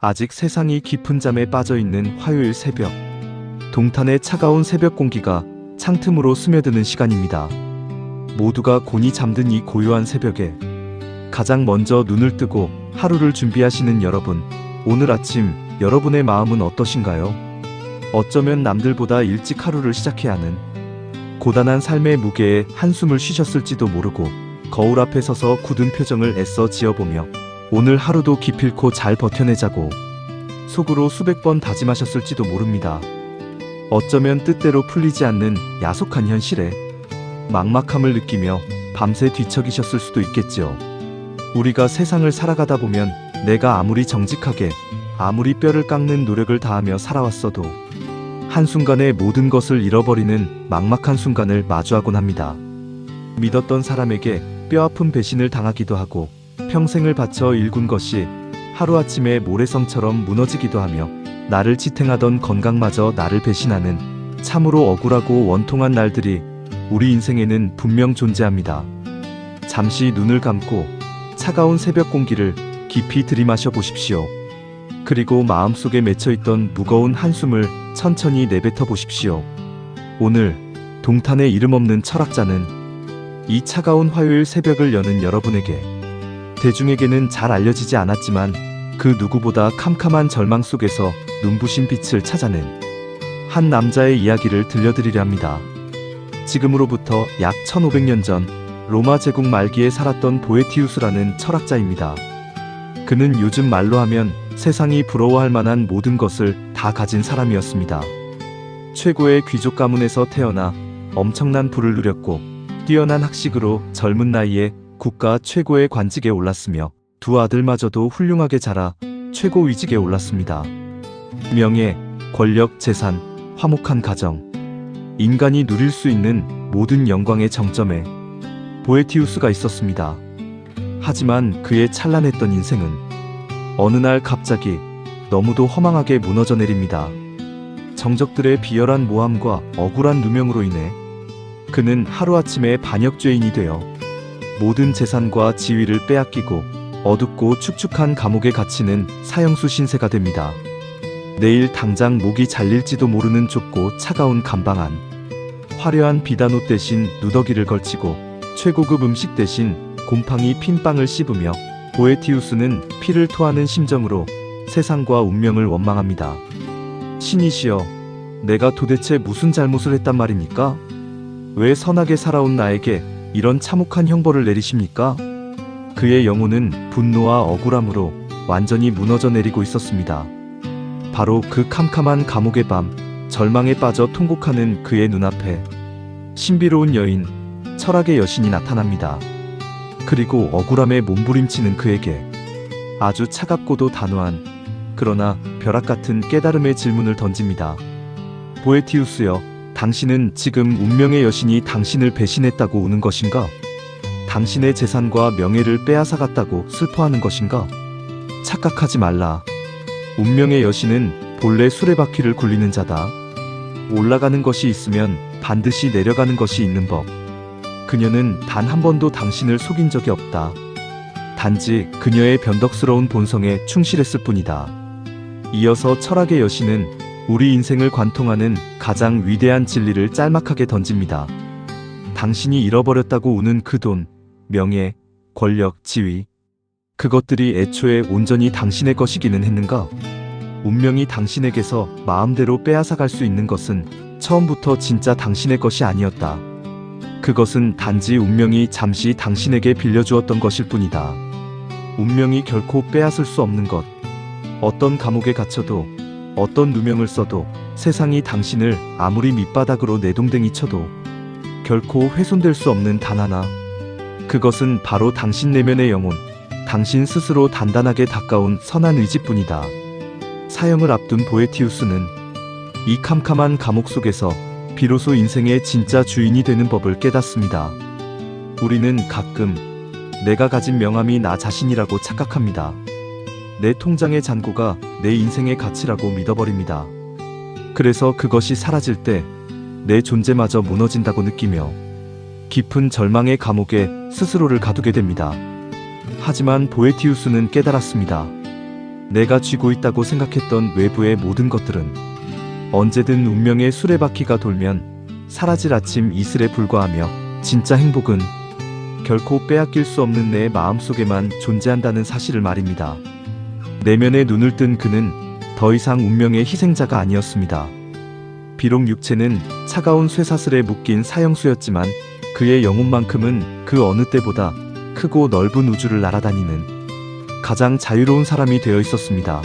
아직 세상이 깊은 잠에 빠져있는 화요일 새벽. 동탄의 차가운 새벽 공기가 창틈으로 스며드는 시간입니다. 모두가 곤히 잠든 이 고요한 새벽에 가장 먼저 눈을 뜨고 하루를 준비하시는 여러분, 오늘 아침 여러분의 마음은 어떠신가요? 어쩌면 남들보다 일찍 하루를 시작해야 하는 고단한 삶의 무게에 한숨을 쉬셨을지도 모르고 거울 앞에 서서 굳은 표정을 애써 지어보며 오늘 하루도 기필코 잘 버텨내자고 속으로 수백 번 다짐하셨을지도 모릅니다. 어쩌면 뜻대로 풀리지 않는 야속한 현실에 막막함을 느끼며 밤새 뒤척이셨을 수도 있겠죠. 우리가 세상을 살아가다 보면 내가 아무리 정직하게, 아무리 뼈를 깎는 노력을 다하며 살아왔어도 한순간에 모든 것을 잃어버리는 막막한 순간을 마주하곤 합니다. 믿었던 사람에게 뼈아픈 배신을 당하기도 하고 평생을 바쳐 일군 것이 하루아침에 모래성처럼 무너지기도 하며 나를 지탱하던 건강마저 나를 배신하는 참으로 억울하고 원통한 날들이 우리 인생에는 분명 존재합니다. 잠시 눈을 감고 차가운 새벽 공기를 깊이 들이마셔 보십시오. 그리고 마음속에 맺혀있던 무거운 한숨을 천천히 내뱉어 보십시오. 오늘 동탄의 이름 없는 철학자는 이 차가운 화요일 새벽을 여는 여러분에게 대중에게는 잘 알려지지 않았지만 그 누구보다 캄캄한 절망 속에서 눈부신 빛을 찾아낸 한 남자의 이야기를 들려드리려 합니다. 지금으로부터 약 1500년 전 로마 제국 말기에 살았던 보에티우스라는 철학자입니다. 그는 요즘 말로 하면 세상이 부러워할 만한 모든 것을 다 가진 사람이었습니다. 최고의 귀족 가문에서 태어나 엄청난 부를 누렸고 뛰어난 학식으로 젊은 나이에 국가 최고의 관직에 올랐으며 두 아들마저도 훌륭하게 자라 최고 위직에 올랐습니다. 명예, 권력, 재산, 화목한 가정, 인간이 누릴 수 있는 모든 영광의 정점에 보에티우스가 있었습니다. 하지만 그의 찬란했던 인생은 어느 날 갑자기 너무도 허망하게 무너져 내립니다. 정적들의 비열한 모함과 억울한 누명으로 인해 그는 하루아침에 반역죄인이 되어 모든 재산과 지위를 빼앗기고 어둡고 축축한 감옥에 갇히는 사형수 신세가 됩니다. 내일 당장 목이 잘릴지도 모르는 좁고 차가운 감방 안, 화려한 비단 옷 대신 누더기를 걸치고 최고급 음식 대신 곰팡이 핀 빵을 씹으며 보에티우스는 피를 토하는 심정으로 세상과 운명을 원망합니다. 신이시여, 내가 도대체 무슨 잘못을 했단 말입니까? 왜 선하게 살아온 나에게 이런 참혹한 형벌을 내리십니까? 그의 영혼은 분노와 억울함으로 완전히 무너져 내리고 있었습니다. 바로 그 캄캄한 감옥의 밤, 절망에 빠져 통곡하는 그의 눈앞에 신비로운 여인, 철학의 여신이 나타납니다. 그리고 억울함에 몸부림치는 그에게 아주 차갑고도 단호한, 그러나 벼락 같은 깨달음의 질문을 던집니다. 보에티우스여, 당신은 지금 운명의 여신이 당신을 배신했다고 우는 것인가? 당신의 재산과 명예를 빼앗아갔다고 슬퍼하는 것인가? 착각하지 말라. 운명의 여신은 본래 수레바퀴를 굴리는 자다. 올라가는 것이 있으면 반드시 내려가는 것이 있는 법. 그녀는 단 한 번도 당신을 속인 적이 없다. 단지 그녀의 변덕스러운 본성에 충실했을 뿐이다. 이어서 철학의 여신은 우리 인생을 관통하는 가장 위대한 진리를 짤막하게 던집니다. 당신이 잃어버렸다고 우는 그 돈, 명예, 권력, 지위, 그것들이 애초에 온전히 당신의 것이기는 했는가? 운명이 당신에게서 마음대로 빼앗아갈 수 있는 것은 처음부터 진짜 당신의 것이 아니었다. 그것은 단지 운명이 잠시 당신에게 빌려주었던 것일 뿐이다. 운명이 결코 빼앗을 수 없는 것. 어떤 감옥에 갇혀도, 어떤 누명을 써도, 세상이 당신을 아무리 밑바닥으로 내동댕이 쳐도 결코 훼손될 수 없는 단 하나. 그것은 바로 당신 내면의 영혼, 당신 스스로 단단하게 가까운 선한 의지뿐이다. 사형을 앞둔 보에티우스는 이 캄캄한 감옥 속에서 비로소 인생의 진짜 주인이 되는 법을 깨닫습니다. 우리는 가끔 내가 가진 명함이 나 자신이라고 착각합니다. 내 통장의 잔고가 내 인생의 가치라고 믿어버립니다. 그래서 그것이 사라질 때 내 존재마저 무너진다고 느끼며 깊은 절망의 감옥에 스스로를 가두게 됩니다. 하지만 보에티우스는 깨달았습니다. 내가 쥐고 있다고 생각했던 외부의 모든 것들은 언제든 운명의 수레바퀴가 돌면 사라질 아침 이슬에 불과하며 진짜 행복은 결코 빼앗길 수 없는 내 마음속에만 존재한다는 사실을 말입니다. 내면에 눈을 뜬 그는 더 이상 운명의 희생자가 아니었습니다. 비록 육체는 차가운 쇠사슬에 묶인 사형수였지만 그의 영혼만큼은 그 어느 때보다 크고 넓은 우주를 날아다니는 가장 자유로운 사람이 되어 있었습니다.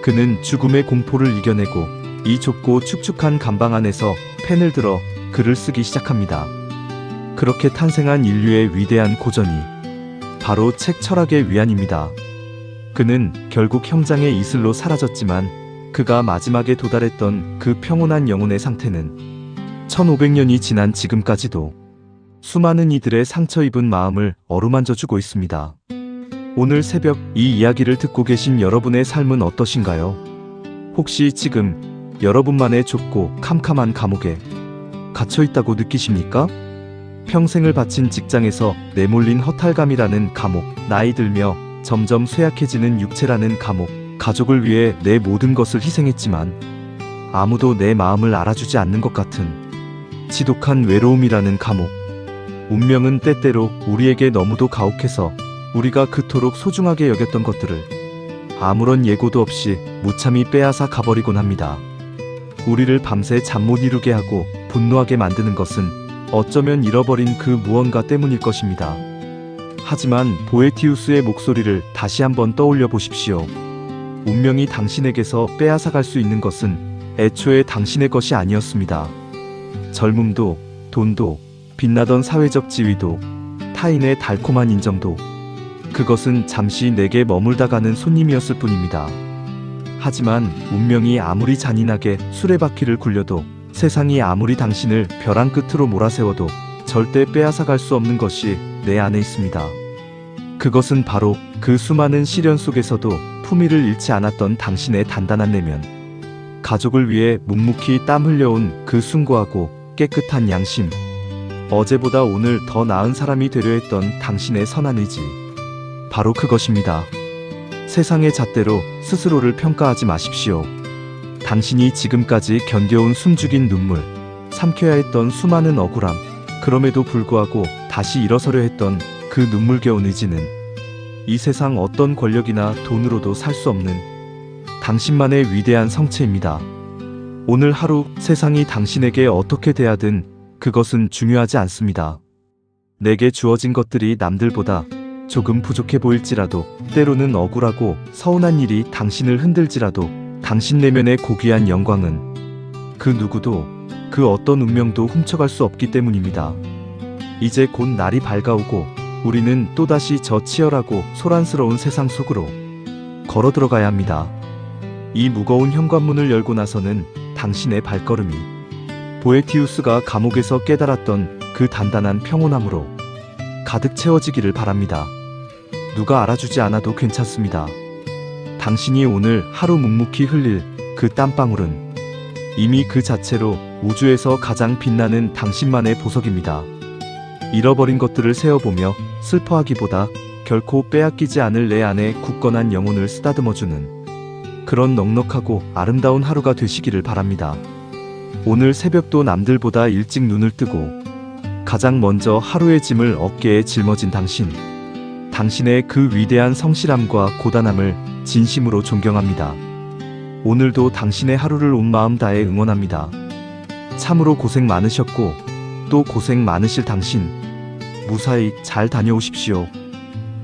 그는 죽음의 공포를 이겨내고 이 좁고 축축한 감방 안에서 펜을 들어 글을 쓰기 시작합니다. 그렇게 탄생한 인류의 위대한 고전이 바로 책 철학의 위안입니다. 그는 결국 형장의 이슬로 사라졌지만 그가 마지막에 도달했던 그 평온한 영혼의 상태는 1500년이 지난 지금까지도 수많은 이들의 상처 입은 마음을 어루만져 주고 있습니다. 오늘 새벽 이 이야기를 듣고 계신 여러분의 삶은 어떠신가요? 혹시 지금 여러분만의 좁고 캄캄한 감옥에 갇혀 있다고 느끼십니까? 평생을 바친 직장에서 내몰린 허탈감이라는 감옥, 나이 들며 점점 쇠약해지는 육체라는 감옥, 가족을 위해 내 모든 것을 희생했지만 아무도 내 마음을 알아주지 않는 것 같은 지독한 외로움이라는 감옥. 운명은 때때로 우리에게 너무도 가혹해서 우리가 그토록 소중하게 여겼던 것들을 아무런 예고도 없이 무참히 빼앗아 가버리곤 합니다. 우리를 밤새 잠 못 이루게 하고 분노하게 만드는 것은 어쩌면 잃어버린 그 무언가 때문일 것입니다. 하지만 보에티우스의 목소리를 다시 한번 떠올려 보십시오. 운명이 당신에게서 빼앗아갈 수 있는 것은 애초에 당신의 것이 아니었습니다. 젊음도, 돈도, 빛나던 사회적 지위도, 타인의 달콤한 인정도, 그것은 잠시 내게 머물다가는 손님이었을 뿐입니다. 하지만 운명이 아무리 잔인하게 수레바퀴를 굴려도, 세상이 아무리 당신을 벼랑 끝으로 몰아세워도 절대 빼앗아갈 수 없는 것이 내 안에 있습니다. 그것은 바로 그 수많은 시련 속에서도 품위를 잃지 않았던 당신의 단단한 내면, 가족을 위해 묵묵히 땀 흘려온 그 숭고하고 깨끗한 양심, 어제보다 오늘 더 나은 사람이 되려 했던 당신의 선한 의지, 바로 그것입니다. 세상의 잣대로 스스로를 평가하지 마십시오. 당신이 지금까지 견뎌온 숨죽인 눈물, 삼켜야 했던 수많은 억울함, 그럼에도 불구하고 다시 일어서려 했던 그 눈물겨운 의지는 이 세상 어떤 권력이나 돈으로도 살 수 없는 당신만의 위대한 성체입니다. 오늘 하루 세상이 당신에게 어떻게 대하든 그것은 중요하지 않습니다. 내게 주어진 것들이 남들보다 조금 부족해 보일지라도, 때로는 억울하고 서운한 일이 당신을 흔들지라도 당신 내면의 고귀한 영광은 그 누구도, 그 어떤 운명도 훔쳐갈 수 없기 때문입니다. 이제 곧 날이 밝아오고 우리는 또다시 저 치열하고 소란스러운 세상 속으로 걸어 들어가야 합니다. 이 무거운 현관문을 열고 나서는 당신의 발걸음이 보에티우스가 감옥에서 깨달았던 그 단단한 평온함으로 가득 채워지기를 바랍니다. 누가 알아주지 않아도 괜찮습니다. 당신이 오늘 하루 묵묵히 흘릴 그 땀방울은 이미 그 자체로 우주에서 가장 빛나는 당신만의 보석입니다. 잃어버린 것들을 세어보며 슬퍼하기보다 결코 빼앗기지 않을 내 안에 굳건한 영혼을 쓰다듬어주는 그런 넉넉하고 아름다운 하루가 되시기를 바랍니다. 오늘 새벽도 남들보다 일찍 눈을 뜨고 가장 먼저 하루의 짐을 어깨에 짊어진 당신의 그 위대한 성실함과 고단함을 진심으로 존경합니다. 오늘도 당신의 하루를 온 마음 다해 응원합니다. 참으로 고생 많으셨고 또 고생 많으실 당신, 무사히 잘 다녀오십시오.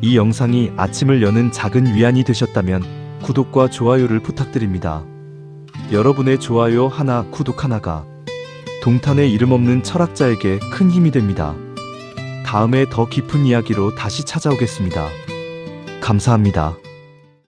이 영상이 아침을 여는 작은 위안이 되셨다면 구독과 좋아요를 부탁드립니다. 여러분의 좋아요 하나, 구독 하나가 동탄의 이름 없는 철학자에게 큰 힘이 됩니다. 다음에 더 깊은 이야기로 다시 찾아오겠습니다. 감사합니다.